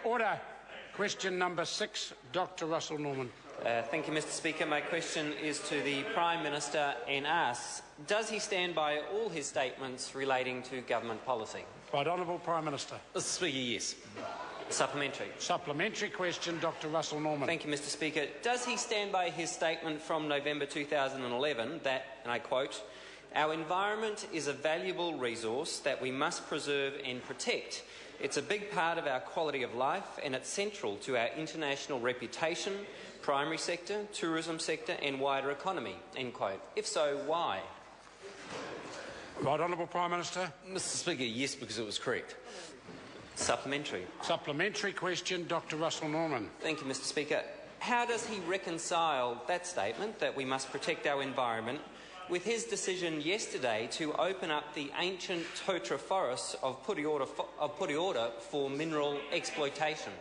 Order. Question number 6, Dr. Russell Norman. Thank you, Mr. Speaker. My question is to the Prime Minister and asks, does he stand by all his statements relating to government policy? Right Honourable Prime Minister. Mr. Speaker, yes. Supplementary. Supplementary question, Dr. Russell Norman. Thank you, Mr. Speaker. Does he stand by his statement from November 2011 that, and I quote, "Our environment is a valuable resource that we must preserve and protect. It's a big part of our quality of life and it's central to our international reputation, primary sector, tourism sector and wider economy," end quote. If so, why? Right Honourable Prime Minister. Mr. Speaker, yes, because it was correct. Supplementary. Supplementary question, Dr. Russell Norman. Thank you, Mr. Speaker. How does he reconcile that statement, that we must protect our environment, with his decision yesterday to open up the ancient totara forests of Pureora for mineral exploitation?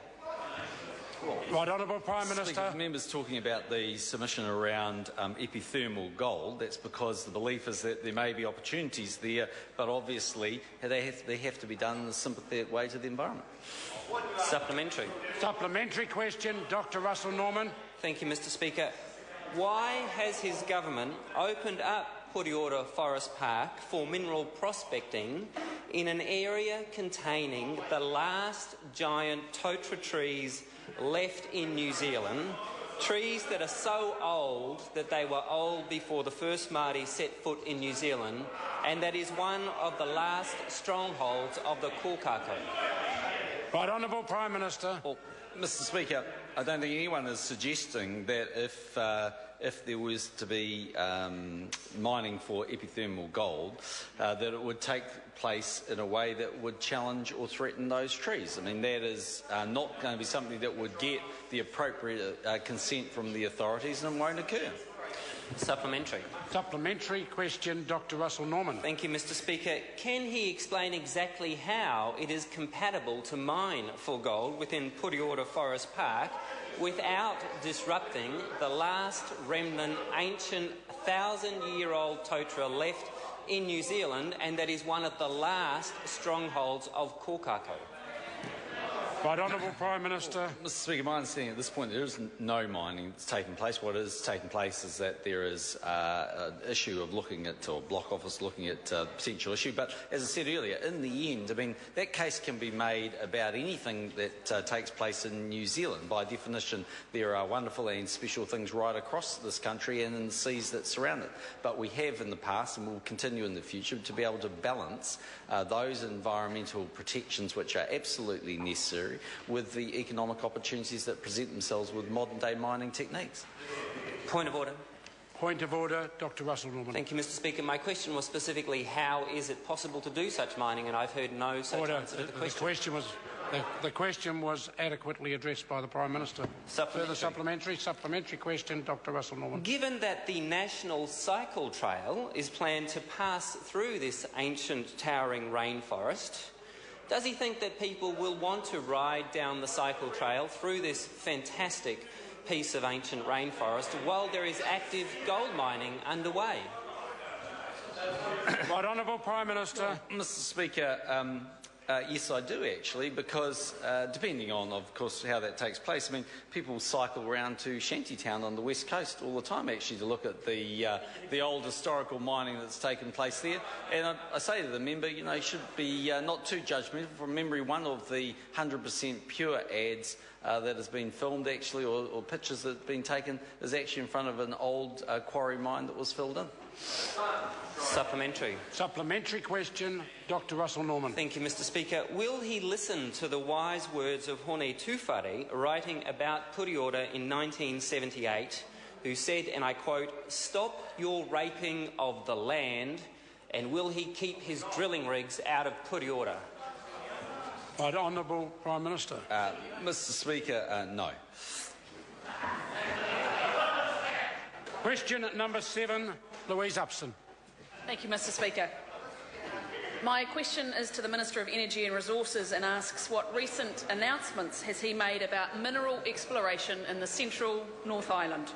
Right Honourable Prime Minister. Speaker, members talking about the submission around epithermal gold. That's because the belief is that there may be opportunities there, but obviously they have to be done in a sympathetic way to the environment. Supplementary. Supplementary question, Dr. Russell Norman. Thank you, Mr. Speaker. Why has his government opened up Pureora Forest Park for mineral prospecting in an area containing the last giant totara trees left in New Zealand, trees that are so old that they were old before the first Māori set foot in New Zealand, and that is one of the last strongholds of the kōkako? Right Honourable Prime Minister. Well, Mr. Speaker, I don't think anyone is suggesting that if there was to be mining for epithermal gold, that it would take place in a way that would challenge or threaten those trees. I mean, that is not going to be something that would get the appropriate consent from the authorities and won't occur. Supplementary. Supplementary question, Dr. Russell Norman. Thank you, Mr. Speaker. Can he explain exactly how it is compatible to mine for gold within Pureora Forest Park without disrupting the last remnant ancient 1,000-year-old totara left in New Zealand, and that is one of the last strongholds of kōkako? Right Honourable Prime Minister. Mr. Speaker, my understanding at this point there is no mining that's taken place. What is taking place is that there is an issue of looking at, or Block Office looking at potential issue. But as I said earlier, in the end, I mean, that case can be made about anything that takes place in New Zealand. By definition, there are wonderful and special things right across this country and in the seas that surround it. But we have in the past and will continue in the future to be able to balance those environmental protections which are absolutely necessary with the economic opportunities that present themselves with modern-day mining techniques. Point of order. Point of order, Dr. Russell Norman. Thank you, Mr. Speaker. My question was specifically how is it possible to do such mining, and I've heard no such answer to the question. The question was adequately addressed by the Prime Minister. Further supplementary question, Dr. Russell Norman. Given that the National Cycle Trail is planned to pass through this ancient towering rainforest, does he think that people will want to ride down the cycle trail through this fantastic piece of ancient rainforest while there is active gold mining underway? Right Honourable Prime Minister. Mr. Speaker, yes, I do actually, because depending on, of course, how that takes place, I mean, people cycle around to Shantytown on the west coast all the time, actually, to look at the old historical mining that's taken place there. And I say to the member, you know, you should be not too judgmental. From memory, one of the 100% pure ads that has been filmed, actually, or pictures that have been taken, is actually in front of an old quarry mine that was filled in. Supplementary. Supplementary question, Dr. Russell Norman. Thank you, Mr. Speaker. Will he listen to the wise words of Hone Tūwhare writing about Pureora in 1978, who said, and I quote, "Stop your raping of the land," and will he keep his drilling rigs out of Pureora? Right Honourable Prime Minister. Mr. Speaker, no. Question number 7, Louise Upson. Thank you, Mr. Speaker. My question is to the Minister of Energy and Resources and asks what recent announcements has he made about mineral exploration in the central North Island?